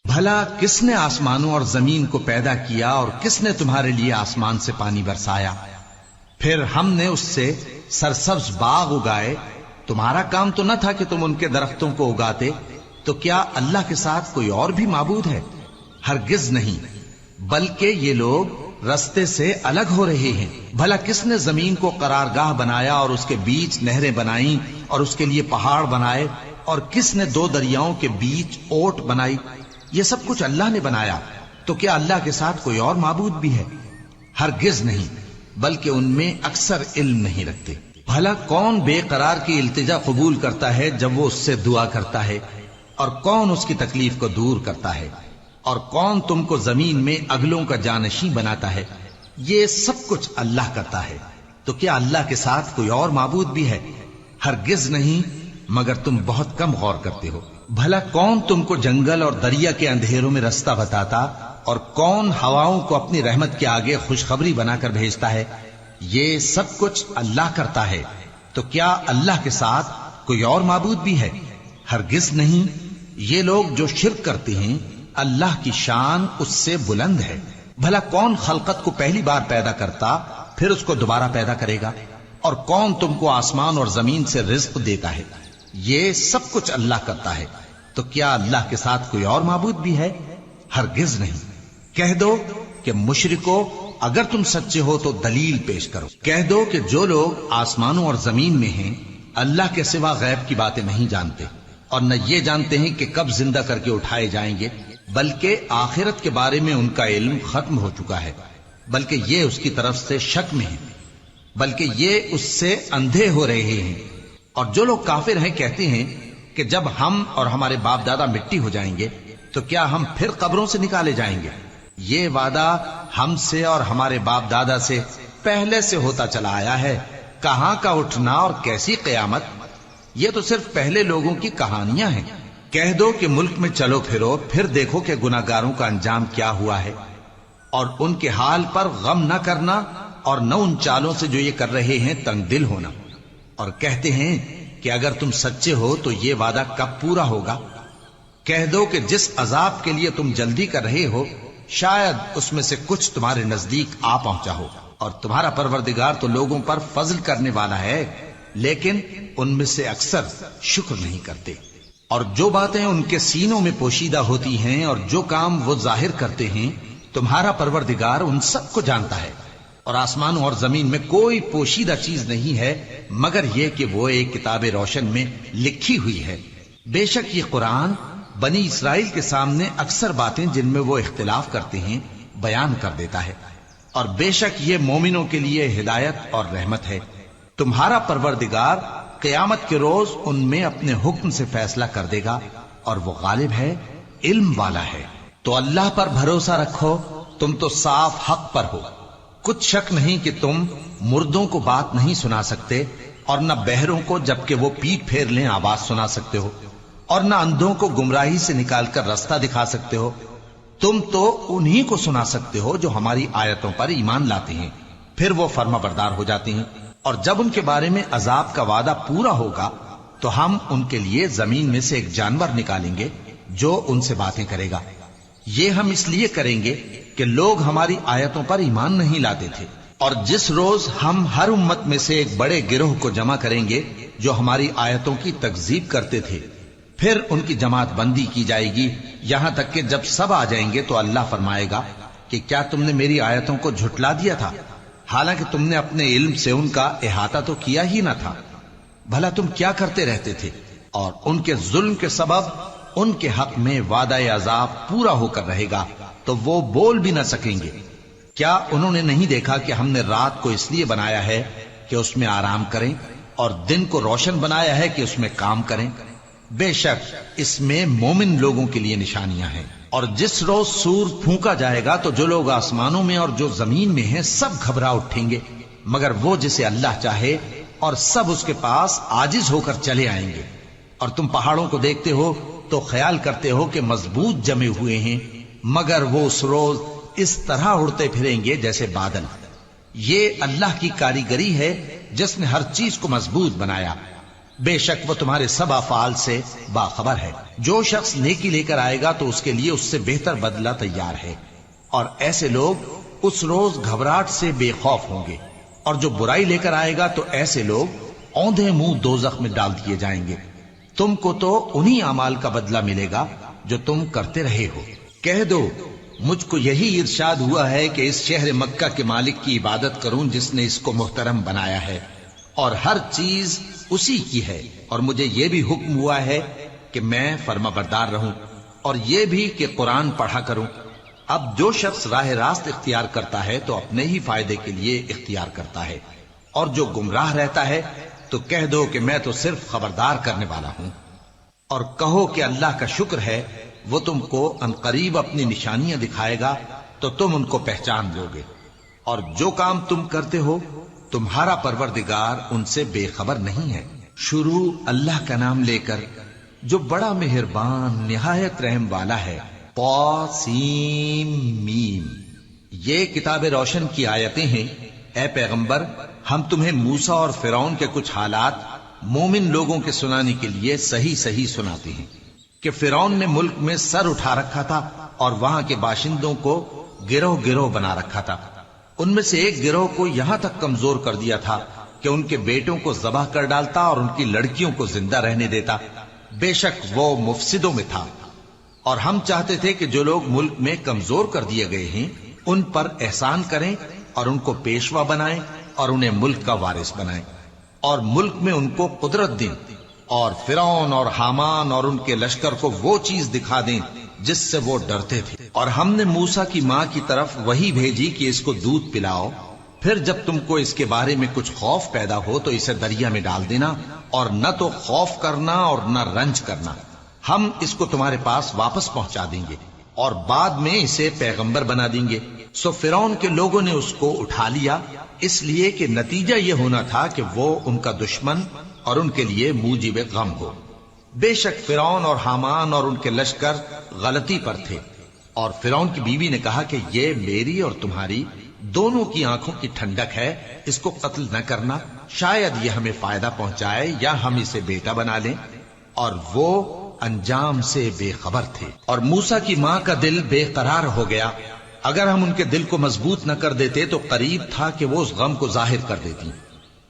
بھلا کس نے آسمانوں اور زمین کو پیدا کیا اور کس نے تمہارے لیے آسمان سے پانی برسایا؟ پھر ہم نے اس سے سرسبز باغ اگائے. تمہارا کام تو نہ تھا کہ تم ان کے درختوں کو اگاتے. تو کیا اللہ کے ساتھ کوئی اور بھی معبود ہے؟ ہرگز نہیں، بلکہ یہ لوگ رستے سے الگ ہو رہے ہیں. بھلا کس نے زمین کو قرارگاہ بنایا اور اس کے بیچ نہریں بنائیں اور اس کے لیے پہاڑ بنائے، اور کس نے دو دریاؤں کے بیچ اوٹ بنائی؟ یہ سب کچھ اللہ نے بنایا. تو کیا اللہ کے ساتھ کوئی اور معبود بھی ہے؟ ہرگز نہیں، بلکہ ان میں اکثر علم نہیں رکھتے. بھلا کون بے قرار کی التجا قبول کرتا ہے جب وہ اس سے دعا کرتا ہے، اور کون اس کی تکلیف کو دور کرتا ہے، اور کون تم کو زمین میں اگلوں کا جانشین بناتا ہے؟ یہ سب کچھ اللہ کرتا ہے. تو کیا اللہ کے ساتھ کوئی اور معبود بھی ہے؟ ہرگز نہیں، مگر تم بہت کم غور کرتے ہو. بھلا کون تم کو جنگل اور دریا کے اندھیروں میں رستہ بتاتا، اور کون ہواؤں کو اپنی رحمت کے آگے خوشخبری بنا کر بھیجتا ہے؟ یہ سب کچھ اللہ کرتا ہے. تو کیا اللہ کے ساتھ کوئی اور معبود بھی ہے؟ ہرگز نہیں. یہ لوگ جو شرک کرتے ہیں اللہ کی شان اس سے بلند ہے. بھلا کون خلقت کو پہلی بار پیدا کرتا پھر اس کو دوبارہ پیدا کرے گا؟ اور کون تم کو آسمان اور زمین سے رزق دیتا ہے؟ یہ سب کچھ اللہ کرتا ہے. تو کیا اللہ کے ساتھ کوئی اور معبود بھی ہے؟ ہرگز نہیں. کہہ دو کہ مشرکو، اگر تم سچے ہو تو دلیل پیش کرو. کہہ دو کہ جو لوگ آسمانوں اور زمین میں ہیں اللہ کے سوا غیب کی باتیں نہیں جانتے، اور نہ یہ جانتے ہیں کہ کب زندہ کر کے اٹھائے جائیں گے، بلکہ آخرت کے بارے میں ان کا علم ختم ہو چکا ہے، بلکہ یہ اس کی طرف سے شک میں ہیں، بلکہ یہ اس سے اندھے ہو رہے ہیں. اور جو لوگ کافر ہیں کہتے ہیں کہ جب ہم اور ہمارے باپ دادا مٹی ہو جائیں گے تو کیا ہم پھر قبروں سے نکالے جائیں گے؟ یہ وعدہ ہم سے اور ہمارے باپ دادا سے پہلے سے ہوتا چلا آیا ہے. کہاں کا اٹھنا اور کیسی قیامت؟ یہ تو صرف پہلے لوگوں کی کہانیاں ہیں. کہہ دو کہ ملک میں چلو پھرو، پھر دیکھو کہ گناہگاروں کا انجام کیا ہوا ہے، اور ان کے حال پر غم نہ کرنا، اور نہ ان چالوں سے جو یہ کر رہے ہیں تنگ دل ہونا. اور کہتے ہیں کہ اگر تم سچے ہو تو یہ وعدہ کب پورا ہوگا؟ کہہ دو کہ جس عذاب کے لیے تم جلدی کر رہے ہو شاید اس میں سے کچھ تمہارے نزدیک آ پہنچا ہو، اور تمہارا پروردگار تو لوگوں پر فضل کرنے والا ہے، لیکن ان میں سے اکثر شکر نہیں کرتے. اور جو باتیں ان کے سینوں میں پوشیدہ ہوتی ہیں اور جو کام وہ ظاہر کرتے ہیں تمہارا پروردگار ان سب کو جانتا ہے. اور آسمانوں اور زمین میں کوئی پوشیدہ چیز نہیں ہے مگر یہ کہ وہ ایک کتاب روشن میں لکھی ہوئی ہے. بے شک یہ قرآن بنی اسرائیل کے سامنے اکثر باتیں جن میں وہ اختلاف کرتے ہیں بیان کر دیتا ہے، اور بے شک یہ مومنوں کے لیے ہدایت اور رحمت ہے. تمہارا پروردگار قیامت کے روز ان میں اپنے حکم سے فیصلہ کر دے گا، اور وہ غالب ہے، علم والا ہے. تو اللہ پر بھروسہ رکھو، تم تو صاف حق پر ہو. کچھ شک نہیں کہ تم مردوں کو بات نہیں سنا سکتے، اور نہ بہروں کو جبکہ وہ پیٹ پھیر لیں آواز سنا سکتے ہو، اور نہ اندھوں کو گمراہی سے نکال کر رستہ دکھا سکتے ہو. تم تو انہی کو سنا سکتے ہو جو ہماری آیتوں پر ایمان لاتے ہیں، پھر وہ فرما بردار ہو جاتے ہیں. اور جب ان کے بارے میں عذاب کا وعدہ پورا ہوگا تو ہم ان کے لیے زمین میں سے ایک جانور نکالیں گے جو ان سے باتیں کرے گا. یہ ہم اس لیے کریں گے کہ لوگ ہماری آیتوں پر ایمان نہیں لاتے تھے. اور جس روز ہم ہر امت میں سے ایک بڑے گروہ کو جمع کریں گے جو ہماری آیتوں کی تکذیب کرتے تھے، پھر ان کی جماعت بندی کی جائے گی یہاں تک کہ جب سب آ جائیں گے تو اللہ فرمائے گا کہ کیا تم نے میری آیتوں کو جھٹلا دیا تھا، حالانکہ تم نے اپنے علم سے ان کا احاطہ تو کیا ہی نہ تھا. بھلا تم کیا کرتے رہتے تھے؟ اور ان کے ظلم کے سبب ان کے حق میں وعدہ عذاب پورا ہو کر رہے گا تو وہ بول بھی نہ سکیں گے. کیا انہوں نے نہیں دیکھا کہ ہم نے رات کو اس لیے بنایا ہے کہ اس میں آرام کریں، اور دن کو روشن بنایا ہے کہ اس میں کام کریں؟ بے شک اس میں مومن لوگوں کے لیے نشانیاں ہیں. اور جس روز سور پھونکا جائے گا تو جو لوگ آسمانوں میں اور جو زمین میں ہیں سب گھبرا اٹھیں گے مگر وہ جسے اللہ چاہے، اور سب اس کے پاس عاجز ہو کر چلے آئیں گے. اور تم پہاڑوں کو دیکھتے ہو تو خیال کرتے ہو کہ مضبوط جمے ہوئے ہیں، مگر وہ اس روز اس طرح اڑتے پھریں گے جیسے بادل. یہ اللہ کی کاریگری ہے جس نے ہر چیز کو مضبوط بنایا. بے شک وہ تمہارے سب افعال سے باخبر ہے۔ جو شخص نیکی لے کر آئے گا تو اس کے لیے اس سے بہتر بدلہ تیار ہے، اور ایسے لوگ اس روز گھبراہٹ سے بے خوف ہوں گے، اور جو برائی لے کر آئے گا تو ایسے لوگ اوندھے منہ دوزخ میں ڈال دیے جائیں گے۔ تم کو تو انہی اعمال کا بدلہ ملے گا جو تم کرتے رہے ہو۔ کہہ دو مجھ کو یہی ارشاد ہوا ہے کہ اس شہر مکہ کے مالک کی عبادت کروں جس نے اس کو محترم بنایا ہے، اور ہر چیز اسی کی ہے، اور مجھے یہ بھی حکم ہوا ہے کہ میں فرما بردار رہوں، اور یہ بھی کہ قرآن پڑھا کروں۔ اب جو شخص راہ راست اختیار کرتا ہے تو اپنے ہی فائدے کے لیے اختیار کرتا ہے، اور جو گمراہ رہتا ہے تو کہہ دو کہ میں تو صرف خبردار کرنے والا ہوں۔ اور کہو کہ اللہ کا شکر ہے وہ تم کو عنقریب اپنی نشانیاں دکھائے گا تو تم ان کو پہچان لو گے، اور جو کام تم کرتے ہو تمہارا پروردگار ان سے بے خبر نہیں ہے۔ شروع اللہ کا نام لے کر جو بڑا مہربان نہایت رحم والا ہے۔ طاسیم میم، یہ کتاب روشن کی آیتیں ہیں۔ اے پیغمبر، ہم تمہیں موسیٰ اور فرعون کے کچھ حالات مومن لوگوں کے سنانے کے لیے صحیح صحیح سناتے ہیں کہ فرعون نے ملک میں سر اٹھا رکھا تھا اور وہاں کے باشندوں کو گروہ گروہ بنا رکھا تھا۔ ان میں سے ایک گروہ کو یہاں تک کمزور کر دیا تھا کہ ان کے بیٹوں کو ذبح کر ڈالتا اور ان کی لڑکیوں کو زندہ رہنے دیتا۔ بے شک وہ مفسدوں میں تھا، اور ہم چاہتے تھے کہ جو لوگ ملک میں کمزور کر دیے گئے ہیں ان پر احسان کریں اور ان کو پیشوا بنائیں اور انہیں ملک کا وارث بنائیں، اور ملک میں ان کو قدرت دیں، اور فرعون اور حامان اور ان کے لشکر کو وہ چیز دکھا دیں جس سے وہ ڈرتے تھے۔ اور ہم نے موسیٰ کی ماں کی طرف وحی بھیجی کہ اس کو دودھ پلاؤ، پھر جب تم کو اس کے بارے میں کچھ خوف پیدا ہو تو اسے دریا میں ڈال دینا، اور نہ تو خوف کرنا اور نہ رنج کرنا، ہم اس کو تمہارے پاس واپس پہنچا دیں گے اور بعد میں اسے پیغمبر بنا دیں گے۔ سو فرعون کے لوگوں نے اس کو اٹھا لیا، اس لیے کہ نتیجہ یہ ہونا تھا کہ وہ ان کا دشمن اور ان کے لیے موجب غم ہو۔ بے شک فرعون اور حامان اور ان کے لشکر غلطی پر تھے، اور فرعون کی بیوی نے کہا کہ یہ میری اور تمہاری دونوں کی آنکھوں کی ٹھنڈک ہے، اس کو قتل نہ کرنا، شاید یہ ہمیں فائدہ پہنچائے یا ہم اسے بیٹا بنا لیں، اور وہ انجام سے بے خبر تھے۔ اور موسیٰ کی ماں کا دل بے قرار ہو گیا، اگر ہم ان کے دل کو مضبوط نہ کر دیتے تو قریب تھا کہ وہ اس غم کو ظاہر کر دیتی۔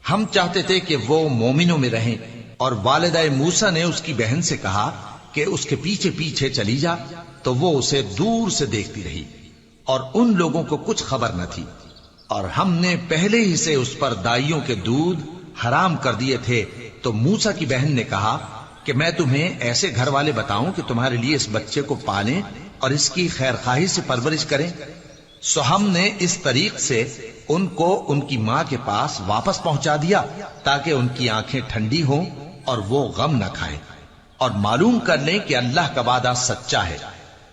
ہم چاہتے تھے کہ وہ مومنوں میں رہیں، اور والدہ موسیٰ نے اس کی بہن سے کہا کہ اس کے پیچھے پیچھے چلی جا، تو وہ اسے دور سے دیکھتی رہی، اور ان لوگوں کو کچھ خبر نہ تھی، اور ہم نے پہلے ہی سے اس پر دائیوں کے دودھ حرام کر دیے تھے۔ تو موسیٰ کی بہن نے کہا کہ میں تمہیں ایسے گھر والے بتاؤں کہ تمہارے لیے اس بچے کو پالیں اور اس کی خیر خواہی سے پرورش کریں۔ سو ہم نے اس طریق سے ان کو ان کی ماں کے پاس واپس پہنچا دیا تاکہ ان کی آنکھیں ٹھنڈی ہوں اور وہ غم نہ کھائیں، اور معلوم کر لیں کہ اللہ کا وعدہ سچا ہے،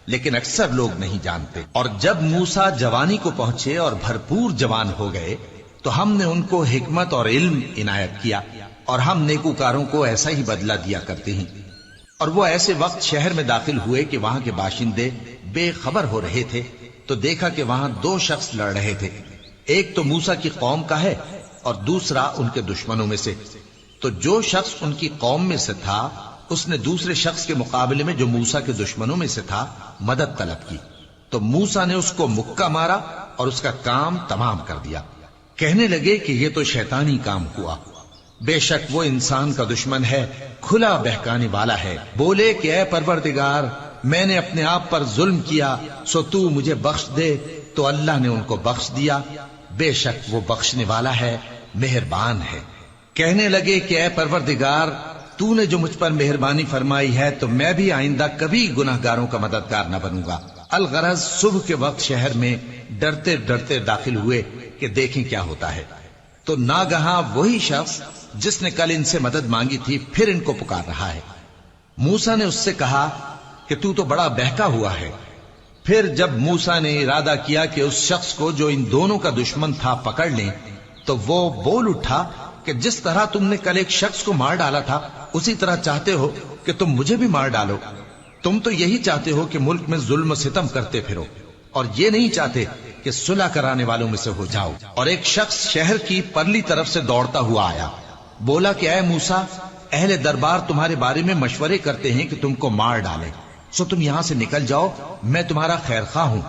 لیکن اکثر لوگ نہیں جانتے۔ اور جب موسیٰ جوانی کو پہنچے اور بھرپور جوان ہو گئے تو ہم نے ان کو حکمت اور علم عنایت کیا، اور ہم نیکوکاروں کو ایسا ہی بدلہ دیا کرتے ہیں۔ اور وہ ایسے وقت شہر میں داخل ہوئے کہ وہاں کے باشندے بے خبر ہو رہے تھے، تو دیکھا کہ وہاں دو شخص لڑ رہے تھے، ایک تو موسیٰ کی قوم کا ہے اور دوسرا ان کے دشمنوں میں سے۔ تو جو شخص ان کی قوم میں سے تھا اس نے دوسرے شخص کے مقابلے میں جو موسیٰ کے دشمنوں میں سے تھا مدد طلب کی، تو موسیٰ نے اس کو مکہ مارا اور اس کا کام تمام کر دیا۔ کہنے لگے کہ یہ تو شیطانی کام ہوا، بے شک وہ انسان کا دشمن ہے، کھلا بہکانے والا ہے۔ بولے کہ اے پروردگار، میں نے اپنے آپ پر ظلم کیا، سو تو مجھے بخش دے، تو اللہ نے ان کو بخش دیا، بے شک وہ بخشنے والا ہے، مہربان ہے۔ کہنے لگے کہ اے پروردگار، تو نے جو مجھ پر مہربانی فرمائی ہے تو میں بھی آئندہ کبھی گناہ گاروں کا مددگار نہ بنوں گا۔ الغرض صبح کے وقت شہر میں ڈرتے ڈرتے داخل ہوئے کہ دیکھیں کیا ہوتا ہے، تو ناگہاں وہی شخص جس نے کل ان سے مدد مانگی تھی پھر ان کو پکار رہا ہے۔ موسیٰ نے اس سے کہا کہ تو بڑا بہکا ہوا ہے۔ پھر جب موسیٰ نے ارادہ کیا کہ اس شخص کو جو ان دونوں کا دشمن تھا پکڑ لیں، تو وہ بول اٹھا کہ جس طرح تم نے کل ایک شخص کو مار ڈالا تھا اسی طرح چاہتے ہو کہ تم مجھے بھی مار ڈالو۔ تم تو یہی چاہتے ہو کہ ملک میں ظلم و ستم کرتے پھرو، اور یہ نہیں چاہتے کہ صلح کرانے والوں میں سے ہو جاؤ۔ اور ایک شخص شہر کی پرلی طرف سے دوڑتا ہوا آیا، بولا کہ اے موسیٰ، اہل دربار تمہارے بارے میں مشورے کرتے ہیں کہ تم کو مار ڈالیں، سو تم یہاں سے نکل جاؤ، میں تمہارا خیر خواہ ہوں۔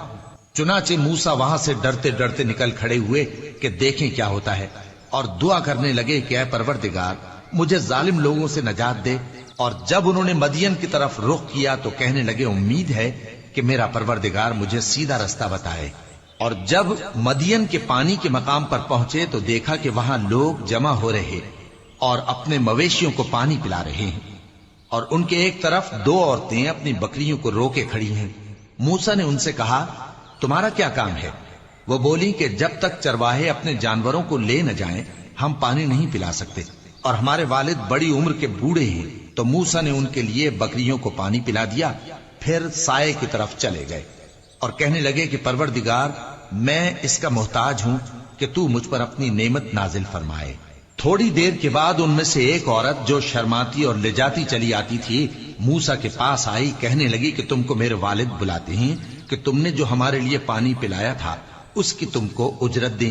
چنانچہ موسیٰ وہاں سے ڈرتے ڈرتے نکل کھڑے ہوئے کہ دیکھیں کیا ہوتا ہے، اور دعا کرنے لگے کہ اے پروردگار مجھے ظالم لوگوں سے نجات دے۔ اور جب انہوں نے مدین کی طرف رخ کیا تو کہنے لگے امید ہے کہ میرا پروردگار مجھے سیدھا رستہ بتائے۔ اور جب مدین کے پانی کے مقام پر پہنچے تو دیکھا کہ وہاں لوگ جمع ہو رہے اور اپنے مویشیوں کو پانی پلا رہے ہیں، اور ان کے ایک طرف دو عورتیں اپنی بکریوں کو روکے کھڑی ہیں۔ موسیٰ نے ان سے کہا تمہارا کیا کام ہے؟ وہ بولی کہ جب تک چرواہے اپنے جانوروں کو لے نہ جائیں ہم پانی نہیں پلا سکتے، اور ہمارے والد بڑی عمر کے بوڑھے ہیں۔ تو موسیٰ نے ان کے لیے بکریوں کو پانی پلا دیا، پھر سائے کی طرف چلے گئے اور کہنے لگے کہ پروردگار میں اس کا محتاج ہوں کہ تو مجھ پر اپنی نعمت نازل فرمائے۔ تھوڑی دیر کے بعد ان میں سے ایک عورت جو شرماتی اور لجاتی چلی آتی تھی موسیٰ کے پاس آئی، کہنے لگی کہ تم کو میرے والد بلاتے ہیں کہ تم نے جو ہمارے لیے پانی پلایا تھا اس کی تم کو اجرت دیں۔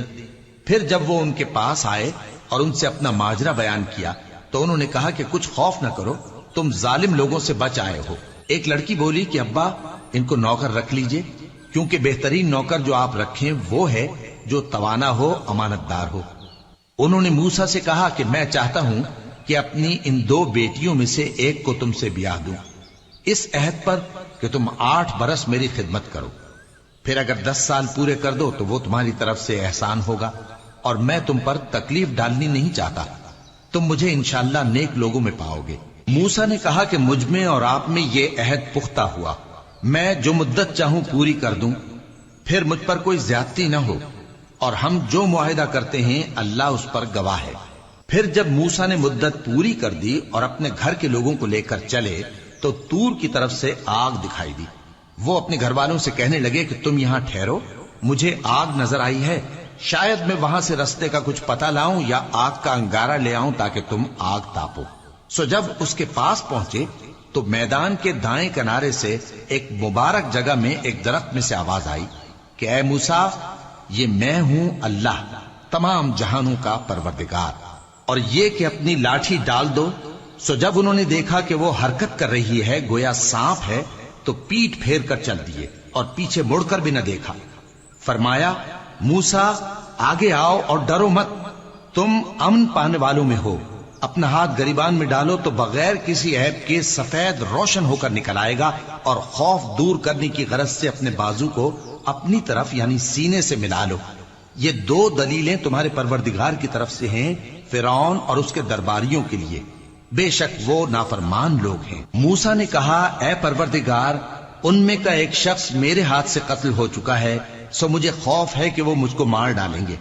پھر جب وہ ان کے پاس آئے اور ان سے اپنا ماجرا بیان کیا تو انہوں نے کہا کہ کچھ خوف نہ کرو، تم ظالم لوگوں سے بچ آئے ہو۔ ایک لڑکی بولی کہ ابا ان کو نوکر رکھ لیجئے، کیونکہ بہترین نوکر جو آپ رکھیں وہ ہے جو توانا ہو، امانت دار ہو۔ انہوں نے موسیٰ سے کہا کہ میں چاہتا ہوں کہ اپنی ان دو بیٹیوں میں سے ایک کو تم سے بیاہ دوں، اس عہد پر کہ تم 8 برس میری خدمت کرو، پھر اگر 10 سال پورے کر دو تو وہ تمہاری طرف سے احسان ہوگا، اور میں تم پر تکلیف ڈالنی نہیں چاہتا، تم مجھے انشاءاللہ نیک لوگوں میں پاؤ گے۔ موسیٰ نے کہا کہ مجھ میں اور آپ میں یہ عہد پختہ ہوا، میں جو مدت چاہوں پوری کر دوں، پھر مجھ پر کوئی زیادتی نہ ہو، اور ہم جو معاہدہ کرتے ہیں اللہ اس پر گواہ ہے۔ پھر جب موسیٰ نے مدت پوری کر دی اور اپنے گھر کے لوگوں کو لے کر چلے تو طور کی طرف سے آگ دکھائی دی۔ وہ اپنے گھر والوں سے کہنے لگے کہ تم یہاں ٹھہرو، مجھے آگ نظر آئی ہے، شاید میں وہاں سے رستے کا کچھ پتہ لاؤں یا آگ کا انگارہ لے آؤں تاکہ تم آگ تاپو۔ سو جب اس کے پاس پہنچے تو میدان کے دائیں کنارے سے ایک مبارک جگہ میں ایک درخت میں سے آواز آئی کہ اے موسیٰ یہ میں ہوں اللہ تمام جہانوں کا پروردگار، اور یہ کہ اپنی لاٹھی ڈال دو۔ سو جب انہوں نے دیکھا کہ وہ حرکت کر رہی ہے گویا سانپ ہے تو پیٹ پھیر کر چل دیے اور پیچھے مڑ کر بھی نہ دیکھا۔ فرمایا موسیٰ آگے آؤ اور ڈرو مت، تم امن پانے والوں میں ہو۔ اپنا ہاتھ گریبان میں ڈالو تو بغیر کسی عیب کے سفید روشن ہو کر نکل آئے گا، اور خوف دور کرنے کی غرض سے اپنے بازو کو اپنی طرف یعنی سینے سے ملا لو۔ یہ 2 دلیلیں تمہارے پروردگار کی طرف سے ہیں فرعون اور اس کے درباریوں کے لیے، بے شک وہ نافرمان لوگ ہیں۔ موسیٰ نے کہا اے پروردگار ان میں کا ایک شخص میرے ہاتھ سے قتل ہو چکا ہے، سو مجھے خوف ہے کہ وہ مجھ کو مار ڈالیں گے،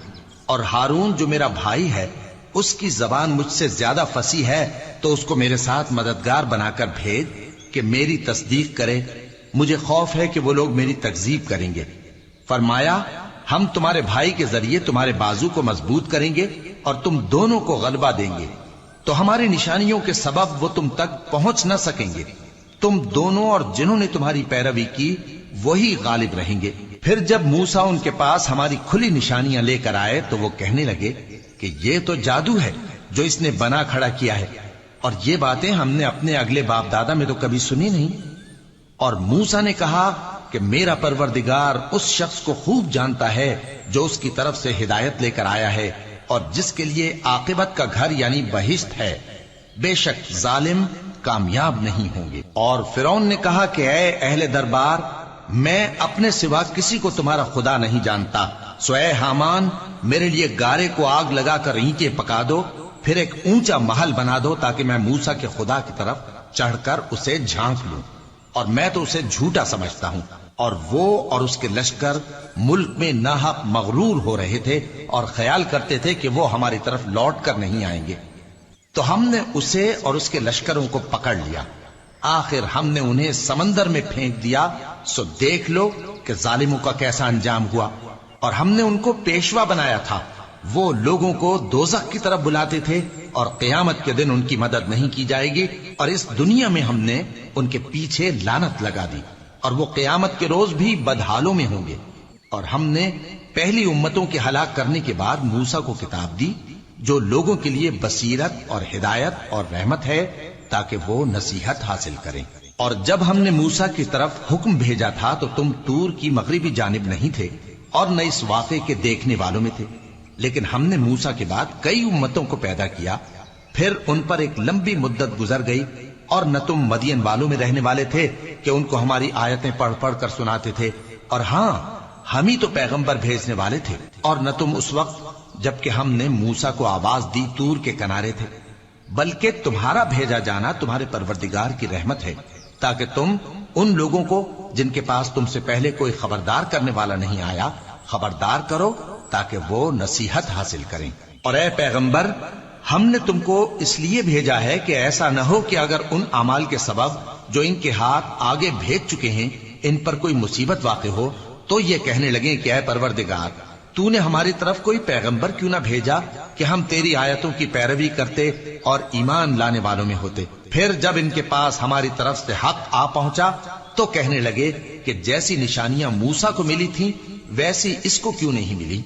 اور ہارون جو میرا بھائی ہے اس کی زبان مجھ سے زیادہ فصیح ہے، تو اس کو میرے ساتھ مددگار بنا کر بھیج کہ میری تصدیق کرے، مجھے خوف ہے کہ وہ لوگ میری تکذیب کریں گے۔ فرمایا ہم تمہارے بھائی کے ذریعے تمہارے بازو کو مضبوط کریں گے اور تم دونوں کو غلبہ دیں گے، تو ہماری نشانیوں کے سبب وہ تم تک پہنچ نہ سکیں گے، تم دونوں اور جنہوں نے تمہاری پیروی کی وہی غالب رہیں گے۔ پھر جب موسیٰ ان کے پاس ہماری کھلی نشانیاں لے کر آئے تو وہ کہنے لگے کہ یہ تو جادو ہے جو اس نے بنا کھڑا کیا ہے، اور یہ باتیں ہم نے اپنے اگلے باپ دادا میں تو کبھی سنی نہیں۔ اور موسیٰ نے کہا کہ میرا پروردگار اس شخص کو خوب جانتا ہے جو اس کی طرف سے ہدایت لے کر آیا ہے اور جس کے لیے عاقبت کا گھر یعنی بہشت ہے، بے شک ظالم کامیاب نہیں ہوں گے۔ اور فرعون نے کہا کہ اے اہل دربار میں اپنے سوا کسی کو تمہارا خدا نہیں جانتا، سو اے حامان میرے لیے گارے کو آگ لگا کر اینٹیں پکا دو، پھر ایک اونچا محل بنا دو تاکہ میں موسیٰ کے خدا کی طرف چڑھ کر اسے جھانک لوں، اور میں تو اسے جھوٹا سمجھتا ہوں۔ اور وہ اور اس کے لشکر ملک میں ناحق مغرور ہو رہے تھے اور خیال کرتے تھے کہ وہ ہماری طرف لوٹ کر نہیں آئیں گے، تو ہم نے اسے اور اس کے لشکروں کو پکڑ لیا، آخر ہم نے انہیں سمندر میں پھینک دیا، سو دیکھ لو کہ ظالموں کا کیسا انجام ہوا۔ اور ہم نے ان کو پیشوا بنایا تھا، وہ لوگوں کو دوزخ کی طرف بلاتے تھے، اور قیامت کے دن ان کی مدد نہیں کی جائے گی، اور اس دنیا میں ہم نے ان کے پیچھے لعنت لگا دی، اور وہ قیامت کے روز بھی بدحالوں میں ہوں گے۔ اور ہم نے پہلی امتوں کے ہلاک کرنے کے بعد موسیٰ کو کتاب دی جو لوگوں کے لیے بصیرت اور ہدایت اور رحمت ہے تاکہ وہ نصیحت حاصل کریں۔ اور جب ہم نے موسیٰ کی طرف حکم بھیجا تھا تو تم طور کی مغربی جانب نہیں تھے اور نہ اس واقعے کے دیکھنے والوں میں تھے، لیکن ہم نے موسیٰ کے بعد کئی امتوں کو پیدا کیا، پھر ان پر ایک لمبی مدت گزر گئی، اور نہ تم مدین والوں میں رہنے والے تھے کہ ان کو ہماری آیتیں پڑھ پڑھ کر سناتے تھے، اور ہاں ہم ہی تو پیغمبر بھیجنے والے تھے، اور نہ تم اس وقت جبکہ ہم نے موسیٰ کو آواز دی طور کے کنارے تھے، بلکہ تمہارا بھیجا جانا تمہارے پروردگار کی رحمت ہے تاکہ تم ان لوگوں کو جن کے پاس تم سے پہلے کوئی خبردار کرنے والا نہیں آیا خبردار کرو تاکہ وہ نصیحت حاصل کریں۔ اور اے پیغمبر، ہم نے تم کو اس لیے بھیجا ہے کہ ایسا نہ ہو کہ اگر ان اعمال کے سبب جو ان کے ہاتھ آگے بھیج چکے ہیں ان پر کوئی مصیبت واقع ہو تو یہ کہنے لگیں کہ اے پروردگار، تو نے ہماری طرف کوئی پیغمبر کیوں نہ بھیجا کہ ہم تیری آیتوں کی پیروی کرتے اور ایمان لانے والوں میں ہوتے۔ پھر جب ان کے پاس ہماری طرف سے حق آ پہنچا تو کہنے لگے کہ جیسی نشانیاں موسیٰ کو ملی تھیں ویسی اس کو کیوں نہیں ملی؟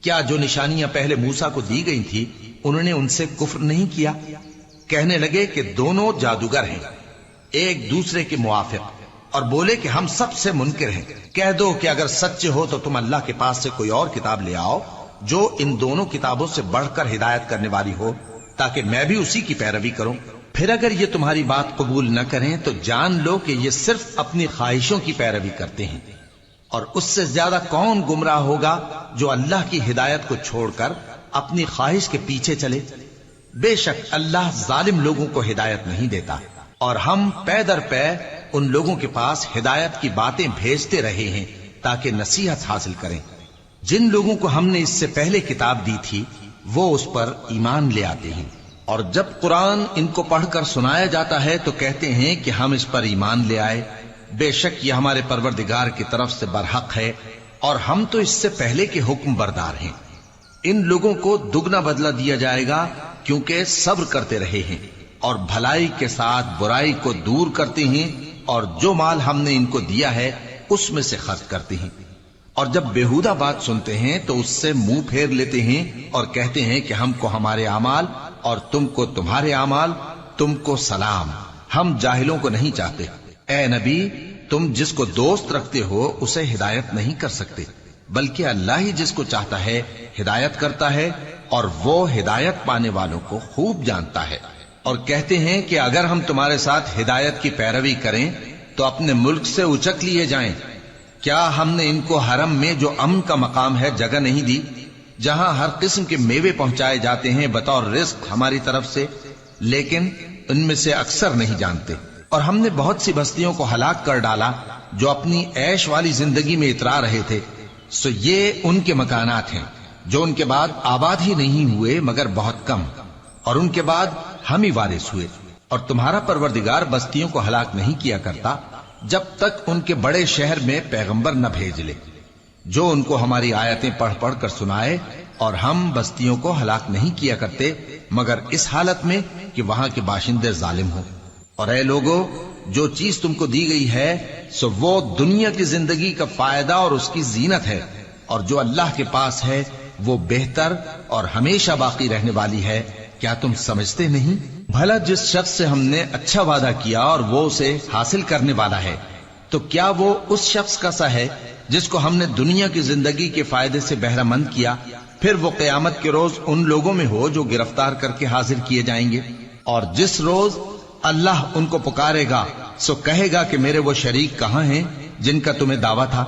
کیا جو نشانیاں پہلے موسیٰ کو دی گئی تھی انہوں نے ان سے کفر نہیں کیا؟ کہنے لگے کہ دونوں جادوگر ہیں ایک دوسرے کے موافق، اور بولے کہ ہم سب سے منکر ہیں۔ کہہ دو کہ اگر سچے ہو تو تم اللہ کے پاس سے کوئی اور کتاب لے آؤ جو ان دونوں کتابوں سے بڑھ کر ہدایت کرنے والی ہو تاکہ میں بھی اسی کی پیروی کروں۔ پھر اگر یہ تمہاری بات قبول نہ کریں تو جان لو کہ یہ صرف اپنی خواہشوں کی پیروی کرتے ہیں، اور اس سے زیادہ کون گمراہ ہوگا جو اللہ کی ہدایت کو چھوڑ کر اپنی خواہش کے پیچھے چلے۔ بے شک اللہ ظالم لوگوں کو ہدایت نہیں دیتا، اور ہم پے در پے ان لوگوں کے پاس ہدایت کی باتیں بھیجتے رہے ہیں تاکہ نصیحت حاصل کریں۔ جن لوگوں کو ہم نے اس سے پہلے کتاب دی تھی وہ اس پر ایمان لے آتے ہیں، اور جب قرآن ان کو پڑھ کر سنایا جاتا ہے تو کہتے ہیں کہ ہم اس پر ایمان لے آئے، بے شک یہ ہمارے پروردگار کی طرف سے برحق ہے، اور ہم تو اس سے پہلے کے حکم بردار ہیں۔ ان لوگوں کو دگنا بدلہ دیا جائے گا کیونکہ صبر کرتے رہے ہیں اور بھلائی کے ساتھ برائی کو دور کرتے ہیں، اور جو مال ہم نے ان کو دیا ہے اس میں سے خرچ کرتے ہیں، اور جب بیہودہ بات سنتے ہیں تو اس سے منہ پھیر لیتے ہیں اور کہتے ہیں کہ ہم کو ہمارے اعمال اور تم کو تمہارے اعمال، تم کو سلام، ہم جاہلوں کو نہیں چاہتے۔ اے نبی، تم جس کو دوست رکھتے ہو اسے ہدایت نہیں کر سکتے، بلکہ اللہ ہی جس کو چاہتا ہے ہدایت کرتا ہے، اور وہ ہدایت پانے والوں کو خوب جانتا ہے۔ اور کہتے ہیں کہ اگر ہم تمہارے ساتھ ہدایت کی پیروی کریں تو اپنے ملک سے اچک لیے جائیں۔ کیا ہم نے ان کو حرم میں جو امن کا مقام ہے جگہ نہیں دی، جہاں ہر قسم کے میوے پہنچائے جاتے ہیں بطور رزق ہماری طرف سے؟ لیکن ان میں سے اکثر نہیں جانتے۔ اور ہم نے بہت سی بستیوں کو ہلاک کر ڈالا جو اپنی عیش والی زندگی میں اترا رہے تھے، سو یہ ان کے مکانات ہیں جو ان کے بعد آباد ہی نہیں ہوئے مگر بہت کم، اور ان کے بعد ہم ہی وارث ہوئے۔ اور تمہارا پروردگار بستیوں کو ہلاک نہیں کیا کرتا جب تک ان کے بڑے شہر میں پیغمبر نہ بھیج لے جو ان کو ہماری آیتیں پڑھ پڑھ کر سنائے، اور ہم بستیوں کو ہلاک نہیں کیا کرتے مگر اس حالت میں کہ وہاں کے باشندے ظالم ہوں۔ اور اے لوگو، جو چیز تم کو دی گئی ہے سو وہ دنیا کی زندگی کا فائدہ اور اس کی زینت ہے، اور جو اللہ کے پاس ہے وہ بہتر اور ہمیشہ باقی رہنے والی ہے۔ کیا تم سمجھتے نہیں؟ بھلا جس شخص سے ہم نے اچھا وعدہ کیا اور وہ اسے حاصل کرنے والا ہے تو کیا وہ اس شخص کا سا ہے جس کو ہم نے دنیا کی زندگی کے فائدے سے بہرہ مند کیا، پھر وہ قیامت کے روز ان لوگوں میں ہو جو گرفتار کر کے حاضر کیے جائیں گے؟ اور جس روز اللہ ان کو پکارے گا سو کہے گا کہ میرے وہ شریک کہاں ہیں جن کا تمہیں دعویٰ تھا؟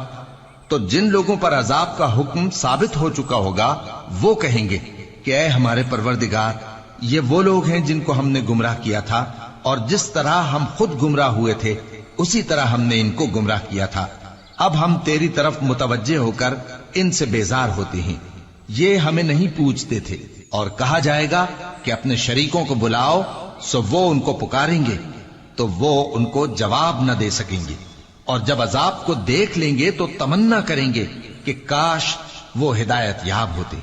تو جن لوگوں پر عذاب کا حکم ثابت ہو چکا ہوگا وہ کہیں گے کہ اے ہمارے پروردگار، یہ وہ لوگ ہیں جن کو ہم نے گمراہ کیا تھا، اور جس طرح ہم خود گمراہ ہوئے تھے اسی طرح ہم نے ان کو گمراہ کیا تھا۔ اب ہم تیری طرف متوجہ ہو کر ان سے بیزار ہوتے ہیں، یہ ہمیں نہیں پوچھتے تھے۔ اور کہا جائے گا کہ اپنے شریکوں کو بلاؤ، سو وہ ان کو پکاریں گے تو وہ ان کو جواب نہ دے سکیں گے، اور جب عذاب کو دیکھ لیں گے تو تمنا کریں گے کہ کاش وہ ہدایت یاب ہوتے۔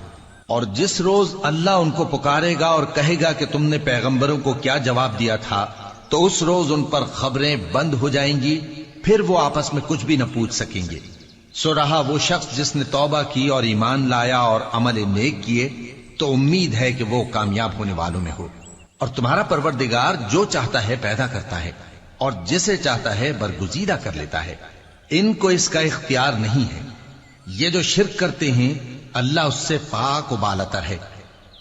اور جس روز اللہ ان کو پکارے گا اور کہے گا کہ تم نے پیغمبروں کو کیا جواب دیا تھا، تو اس روز ان پر خبریں بند ہو جائیں گی، پھر وہ آپس میں کچھ بھی نہ پوچھ سکیں گے۔ سو رہا وہ شخص جس نے توبہ کی اور ایمان لایا اور عمل نیک کیے تو امید ہے کہ وہ کامیاب ہونے والوں میں ہو۔ اور تمہارا پروردگار جو چاہتا ہے پیدا کرتا ہے اور جسے چاہتا ہے برگزیدہ کر لیتا ہے، ان کو اس کا اختیار نہیں ہے۔ یہ جو شرک کرتے ہیں اللہ اس سے پاک و بالاتر ہے،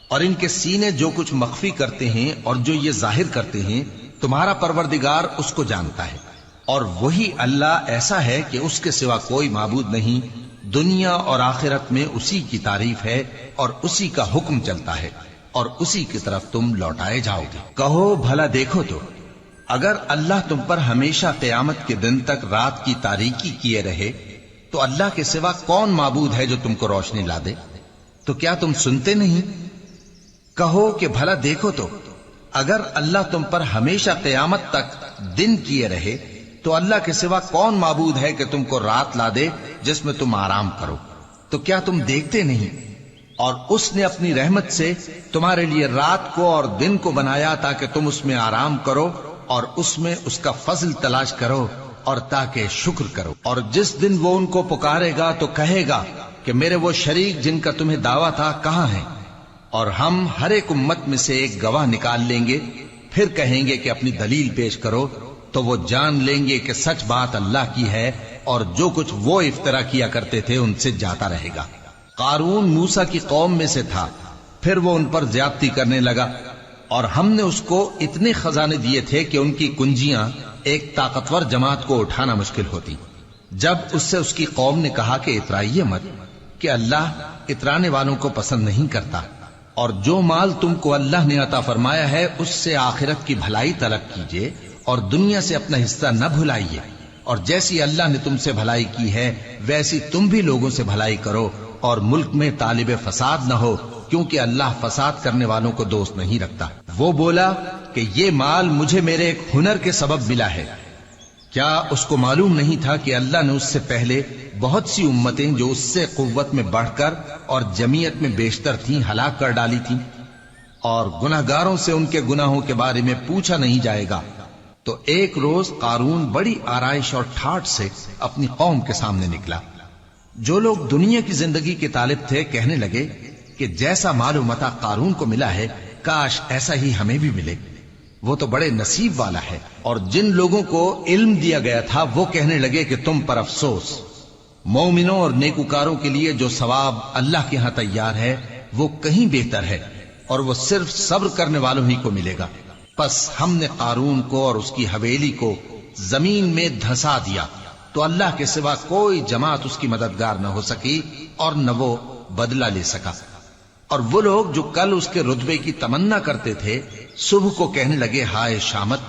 اور ان کے سینے جو کچھ مخفی کرتے ہیں اور جو یہ ظاہر کرتے ہیں تمہارا پروردگار اس کو جانتا ہے۔ اور وہی اللہ ایسا ہے کہ اس کے سوا کوئی معبود نہیں، دنیا اور آخرت میں اسی کی تعریف ہے اور اسی کا حکم چلتا ہے اور اسی کی طرف تم لوٹائے جاؤ گے۔ کہو بھلا دیکھو تو اگر اللہ تم پر ہمیشہ قیامت کے دن تک رات کی تاریکی کیے رہے تو اللہ کے سوا کون معبود ہے جو تم کو روشنی لا دے؟ تو کیا تم سنتے نہیں؟ کہو کہ بھلا دیکھو تو اگر اللہ تم پر ہمیشہ قیامت تک دن کیے رہے تو اللہ کے سوا کون معبود ہے کہ تم کو رات لا دے جس میں تم آرام کرو؟ تو کیا تم دیکھتے نہیں؟ اور اس نے اپنی رحمت سے تمہارے لیے رات کو اور دن کو بنایا تاکہ تم اس میں آرام کرو اور اس میں اس کا فضل تلاش کرو اور تاکہ شکر کرو۔ اور جس دن وہ ان کو پکارے گا تو کہے گا کہ میرے وہ شریک جن کا تمہیں دعویٰ تھا کہاں ہیں؟ اور ہم ہر ایک امت میں سے ایک گواہ نکال لیں گے، پھر کہیں گے کہ اپنی دلیل پیش کرو، تو وہ جان لیں گے کہ سچ بات اللہ کی ہے اور جو کچھ وہ افطرا کیا کرتے تھے ان سے جاتا رہے گا۔ قارون موسیٰ کی قوم میں سے تھا، پھر وہ ان پر زیادتی کرنے لگا، اور ہم نے اس کو اتنے خزانے دیے تھے کہ ان کی کنجیاں ایک طاقتور جماعت کو اٹھانا مشکل ہوتی۔ جب اس سے اس کی قوم نے کہا کہ اترائیے مت، کہ اللہ اترانے والوں کو پسند نہیں کرتا، اور جو مال تم کو اللہ نے عطا فرمایا ہے اس سے آخرت کی بھلائی طلب کیجیے اور دنیا سے اپنا حصہ نہ بھلائیے، اور جیسی اللہ نے تم سے بھلائی کی ہے ویسی تم بھی لوگوں سے بھلائی کرو، اور ملک میں طالب فساد نہ ہو، کیونکہ اللہ فساد کرنے والوں کو دوست نہیں رکھتا۔ وہ بولا کہ یہ مال مجھے میرے ایک ہنر کے سبب ملا ہے۔ کیا اس کو معلوم نہیں تھا کہ اللہ نے اس سے پہلے بہت سی امتیں جو اس سے قوت میں بڑھ کر اور جمعیت میں بیشتر تھیں ہلاک کر ڈالی تھیں، اور گناہگاروں سے ان کے گناہوں کے بارے میں پوچھا نہیں جائے گا؟ تو ایک روز قارون بڑی آرائش اور ٹھاٹ سے اپنی قوم کے سامنے نکلا۔ جو لوگ دنیا کی زندگی کے طالب تھے کہنے لگے کہ جیسا مال و متاع قارون کو ملا ہے کاش ایسا ہی ہمیں بھی ملے، وہ تو بڑے نصیب والا ہے۔ اور جن لوگوں کو علم دیا گیا تھا وہ کہنے لگے کہ تم پر افسوس، مومنوں اور نیکوکاروں کے لیے جو ثواب اللہ کے ہاں تیار ہے وہ کہیں بہتر ہے، اور وہ صرف صبر کرنے والوں ہی کو ملے گا۔ پس ہم نے قارون کو اور اس کی حویلی کو زمین میں دھسا دیا، تو اللہ کے سوا کوئی جماعت اس کی مددگار نہ ہو سکی اور نہ وہ بدلہ لے سکا۔ اور وہ لوگ جو کل اس کے رتبے کی تمنا کرتے تھے صبح کو کہنے لگے ہائے شامت،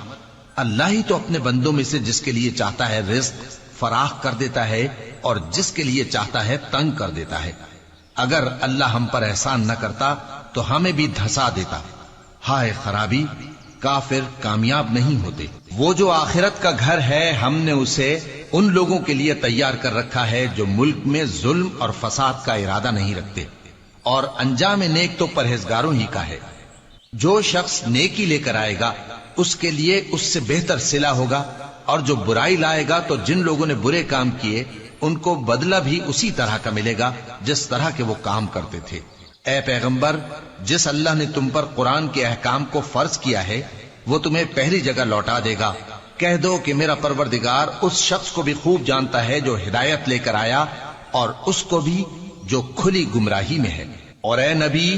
اللہ ہی تو اپنے بندوں میں سے جس کے لیے چاہتا ہے رزق فراخ کر دیتا ہے اور جس کے لیے چاہتا ہے تنگ کر دیتا ہے۔ اگر اللہ ہم پر احسان نہ کرتا تو ہمیں بھی دھسا دیتا۔ ہائے خرابی، کافر کامیاب نہیں ہوتے۔ وہ جو آخرت کا گھر ہے ہم نے اسے ان لوگوں کے لیے تیار کر رکھا ہے جو ملک میں ظلم اور فساد کا ارادہ نہیں رکھتے، اور انجام نیک تو پرہیزگاروں ہی کا ہے۔ جو شخص نیکی لے کر آئے گا اس کے لیے اس سے بہتر صلہ ہوگا، اور جو برائی لائے گا تو جن لوگوں نے برے کام کیے ان کو بدلہ بھی اسی طرح کا ملے گا جس طرح کے وہ کام کرتے تھے۔ اے پیغمبر، جس اللہ نے تم پر قرآن کے احکام کو فرض کیا ہے وہ تمہیں پہلی جگہ لوٹا دے گا۔ کہہ دو کہ میرا پروردگار اس شخص کو بھی خوب جانتا ہے جو ہدایت لے کر آیا، اور اس کو بھی جو کھلی گمراہی میں ہے۔ اور اے نبی،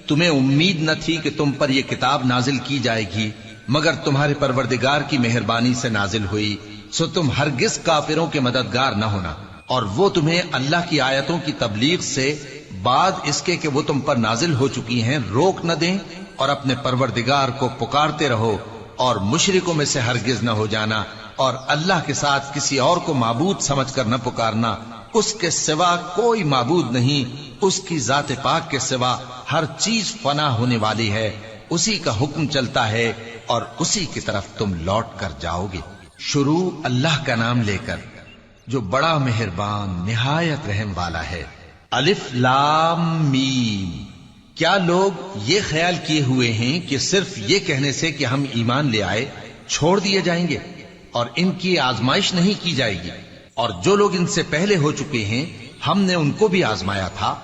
تمہیں امید نہ تھی کہ تم پر یہ کتاب نازل کی جائے گی مگر تمہارے پروردگار کی مہربانی سے نازل ہوئی، سو تم ہرگز کافروں کے مددگار نہ ہونا، اور وہ تمہیں اللہ کی آیتوں کی تبلیغ سے بعد اس کے کہ وہ تم پر نازل ہو چکی ہیں روک نہ دیں، اور اپنے پروردگار کو پکارتے رہو اور مشرکوں میں سے ہرگز نہ ہو جانا، اور اللہ کے ساتھ کسی اور کو معبود سمجھ کر نہ پکارنا۔ اس کے سوا کوئی معبود نہیں، اس کی ذات پاک کے سوا ہر چیز فنا ہونے والی ہے، اسی کا حکم چلتا ہے اور اسی کی طرف تم لوٹ کر جاؤ گے۔ شروع اللہ کا نام لے کر جو بڑا مہربان نہایت رحم والا ہے۔ الف لام میم۔ کیا لوگ یہ خیال کیے ہوئے ہیں کہ صرف یہ کہنے سے کہ ہم ایمان لے آئے چھوڑ دیے جائیں گے اور ان کی آزمائش نہیں کی جائے گی؟ اور جو لوگ ان سے پہلے ہو چکے ہیں ہم نے ان کو بھی آزمایا تھا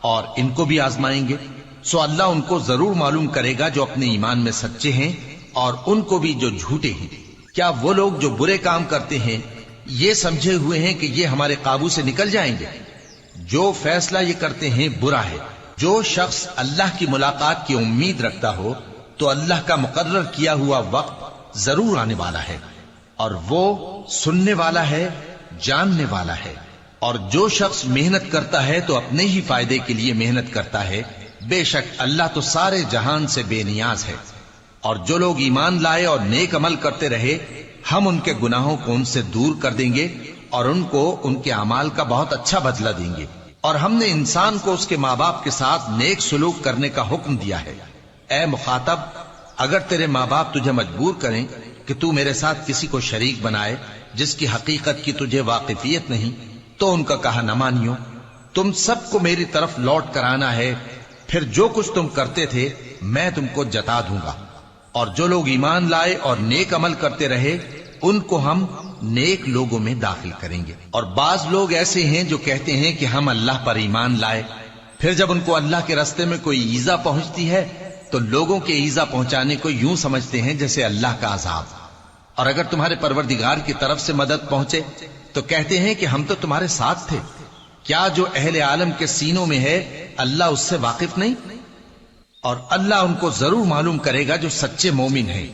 اور ان کو بھی آزمائیں گے، سو اللہ ان کو ضرور معلوم کرے گا جو اپنے ایمان میں سچے ہیں اور ان کو بھی جو جھوٹے ہیں۔ کیا وہ لوگ جو برے کام کرتے ہیں یہ سمجھے ہوئے ہیں کہ یہ ہمارے قابو سے نکل جائیں گے؟ جو فیصلہ یہ کرتے ہیں برا ہے۔ جو شخص اللہ کی ملاقات کی امید رکھتا ہو تو اللہ کا مقرر کیا ہوا وقت ضرور آنے والا ہے، اور وہ سننے والا ہے، جاننے والا ہے۔ اور جو شخص محنت کرتا ہے تو اپنے ہی فائدے کے لیے محنت کرتا ہے، بے شک اللہ تو سارے جہان سے بے نیاز ہے۔ اور جو لوگ ایمان لائے اور نیک عمل کرتے رہے ہم ان کے گناہوں کو ان سے دور کر دیں گے اور ان کو ان کے اعمال کا بہت اچھا بدلہ دیں گے۔ اور ہم نے انسان کو اس کے ماں باپ کے ساتھ نیک سلوک کرنے کا حکم دیا ہے۔ اے مخاطب، اگر تیرے ماں باپ تجھے مجبور کریں کہ تو میرے ساتھ کسی کو شریک بنائے جس کی حقیقت کی تجھے واقفیت نہیں تو ان کا کہا نہ مانیو۔ تم سب کو میری طرف لوٹ کر آنا ہے، پھر جو کچھ تم کرتے تھے میں تم کو جتا دوں گا۔ اور جو لوگ ایمان لائے اور نیک عمل کرتے رہے ان کو ہم نیک لوگوں میں داخل کریں گے۔ اور بعض لوگ ایسے ہیں جو کہتے ہیں کہ ہم اللہ پر ایمان لائے، پھر جب ان کو اللہ کے راستے میں کوئی ایذا پہنچتی ہے تو لوگوں کے ایذا پہنچانے کو یوں سمجھتے ہیں جیسے اللہ کا عذاب۔ اور اگر تمہارے پروردگار کی طرف سے مدد پہنچے تو کہتے ہیں کہ ہم تو تمہارے ساتھ تھے۔ کیا جو اہل عالم کے سینوں میں ہے اللہ اس سے واقف نہیں؟ اور اللہ ان کو ضرور معلوم کرے گا جو سچے مومن ہیں،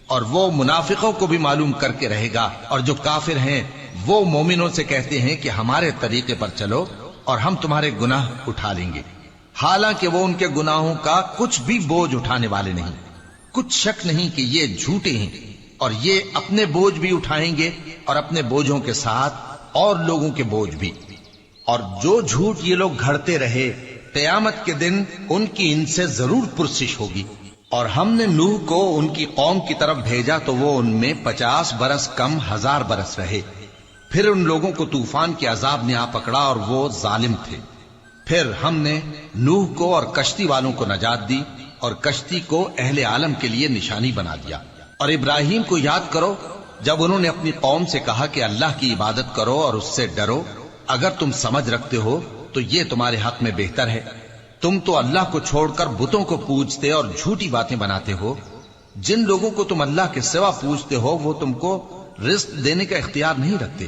اور وہ منافقوں کو بھی معلوم کر کے رہے گا۔ اور جو کافر ہیں وہ مومنوں سے کہتے ہیں کہ ہمارے طریقے پر چلو اور ہم تمہارے گناہ اٹھا لیں گے، حالانکہ وہ ان کے گناہوں کا کچھ بھی بوجھ اٹھانے والے نہیں۔ کچھ شک نہیں کہ یہ جھوٹے ہیں، اور یہ اپنے بوجھ بھی اٹھائیں گے اور اپنے بوجھوں کے ساتھ اور لوگوں کے بوجھ بھی۔ اور جو جھوٹ یہ لوگ گھڑتے رہے قیامت کے دن ان کی ان سے ضرور پرسش ہوگی۔ اور ہم نے نوح کو ان کی قوم کی طرف بھیجا تو وہ ان میں 50 برس کم 1000 برس رہے۔ پھر ان لوگوں کو طوفان کے عذاب نے آ پکڑا اور وہ ظالم تھے۔ پھر ہم نے نوح کو اور کشتی والوں کو نجات دی اور کشتی کو اہل عالم کے لیے نشانی بنا دیا۔ اور ابراہیم کو یاد کرو جب انہوں نے اپنی قوم سے کہا کہ اللہ کی عبادت کرو اور اس سے ڈرو، اگر تم سمجھ رکھتے ہو تو یہ تمہارے حق میں بہتر ہے۔ تم تو اللہ کو چھوڑ کر بتوں کو پوجتے اور جھوٹی باتیں بناتے ہو۔ جن لوگوں کو تم اللہ کے سوا پوجتے ہو وہ تم کو رزق دینے کا اختیار نہیں رکھتے،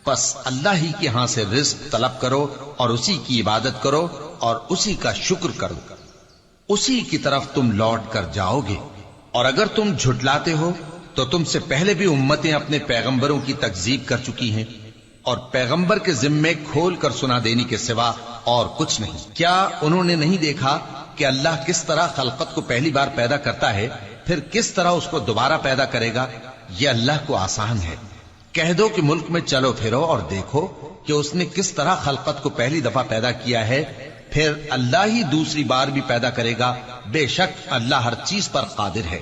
پس اللہ ہی کے ہاں سے رزق طلب کرو اور اسی کی عبادت کرو اور اسی کا شکر کرو، اسی کی طرف تم لوٹ کر جاؤ گے۔ اور اگر تم جھٹلاتے ہو تو تم سے پہلے بھی امتیں اپنے پیغمبروں کی تکذیب کر چکی ہیں، اور پیغمبر کے ذمے کھول کر سنا دینے کے سوا اور کچھ نہیں۔ کیا انہوں نے نہیں دیکھا کہ اللہ کس طرح خلقت کو پہلی بار پیدا کرتا ہے پھر کس طرح اس کو دوبارہ پیدا کرے گا؟ یہ اللہ کو آسان ہے۔ کہہ دو کہ ملک میں چلو پھرو اور دیکھو کہ اس نے کس طرح خلقت کو پہلی دفعہ پیدا کیا ہے، پھر اللہ ہی دوسری بار بھی پیدا کرے گا۔ بے شک اللہ ہر چیز پر قادر ہے۔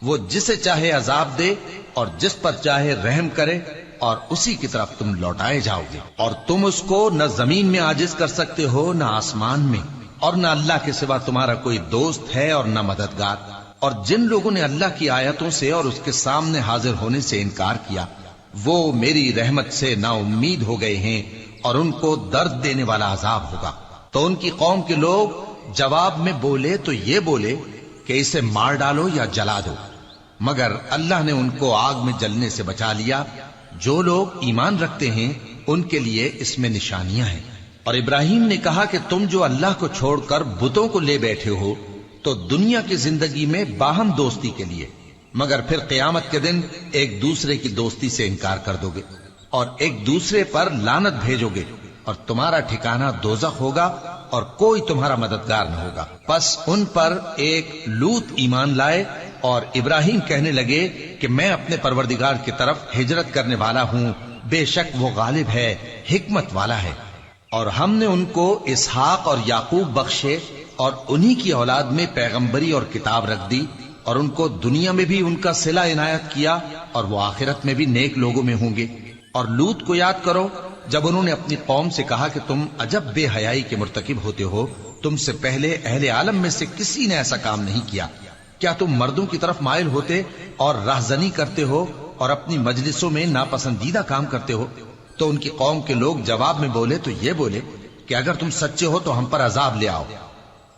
وہ جسے چاہے عذاب دے اور جس پر چاہے رحم کرے، اور اسی کی طرف تم لوٹائے جاؤ گے۔ اور تم اس کو نہ زمین میں عاجز کر سکتے ہو نہ آسمان میں، اور نہ اللہ کے سوا تمہارا کوئی دوست ہے اور نہ مددگار۔ اور جن لوگوں نے اللہ کی آیتوں سے اور اس کے سامنے حاضر ہونے سے انکار کیا وہ میری رحمت سے نا امید ہو گئے ہیں، اور ان کو درد دینے والا عذاب ہوگا۔ تو ان کی قوم کے لوگ جواب میں بولے تو یہ بولے کہ اسے مار ڈالو یا جلا دو، مگر اللہ نے ان کو آگ میں جلنے سے بچا لیا۔ جو لوگ ایمان رکھتے ہیں ان کے لیے اس میں نشانیاں ہیں۔ اور ابراہیم نے کہا کہ تم جو اللہ کو چھوڑ کر بتوں کو لے بیٹھے ہو تو دنیا کی زندگی میں باہم دوستی کے لیے، مگر پھر قیامت کے دن ایک دوسرے کی دوستی سے انکار کر دو گے اور ایک دوسرے پر لعنت بھیجو گے، اور تمہارا ٹھکانہ دوزخ ہوگا اور کوئی تمہارا مددگار نہ ہوگا۔ پس ان پر ایک لوط ایمان لائے، اور ابراہیم کہنے لگے کہ میں اپنے پروردگار کی طرف ہجرت کرنے والا ہوں، بے شک وہ غالب ہے، حکمت والا ہے۔ اور ہم نے ان کو اسحاق اور یعقوب بخشے اور انہی کی اولاد میں پیغمبری اور کتاب رکھ دی، اور ان کو دنیا میں بھی ان کا صلہ عنایت کیا، اور وہ آخرت میں بھی نیک لوگوں میں ہوں گے۔ اور لوط کو یاد کرو جب انہوں نے اپنی قوم سے کہا کہ تم عجب بے حیائی کے مرتکب ہوتے ہو، تم سے پہلے اہل عالم میں سے کسی نے ایسا کام نہیں کیا۔ کیا تم مردوں کی طرف مائل ہوتے اور راہزنی کرتے ہو اور اپنی مجلسوں میں ناپسندیدہ کام کرتے ہو؟ تو ان کی قوم کے لوگ جواب میں بولے تو یہ بولے کہ اگر تم سچے ہو تو ہم پر عذاب لے آؤ،